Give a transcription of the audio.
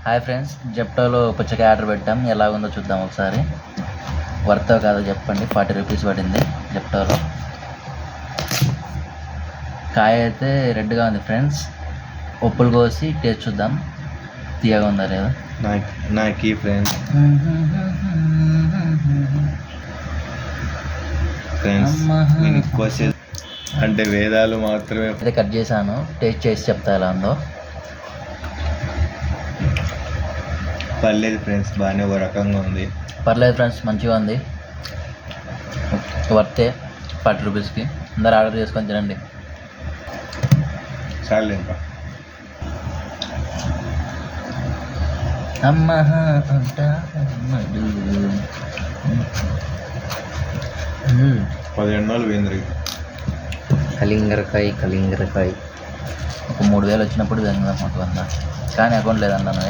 Hi friends, జెప్టోలో పుచ్చకాయ order పెట్టాం. ఎలా ఉందో చూద్దాం ఒకసారి. వర్తో కాదో చెప్పండి. 40 రూపీస్ పడింది జెప్టోలో. కాయ అయితే రెడ్గా ఉంది ఫ్రెండ్స్. ఉప్పులు కోసి టేస్ట్ చూద్దాం, తీయగా ఉందా లేదా. నాకు ఫ్రెండ్స్ నేను ఎక్కువ అంటే వేదాలు మాత్రమే అయితే కట్ చేశాను. టేస్ట్ చేసి చెప్తా ఎలా ఉందో. పర్లేదు ఫ్రెండ్స్, బాగానే ఒక రకంగా ఉంది. పర్లేదు ఫ్రెండ్స్, మంచిగా ఉంది. వర్తే 40 రూపీస్కి. అందరు ఆర్డర్ చేసుకొని తినండి. చాలు ఇంకా. అమ్మ 17 రోజులు పోయింది. కలింగరకాయ ఒక 3000 వచ్చినప్పుడు మాకు 100, కానీ అకౌంట్ లేదన్నాను.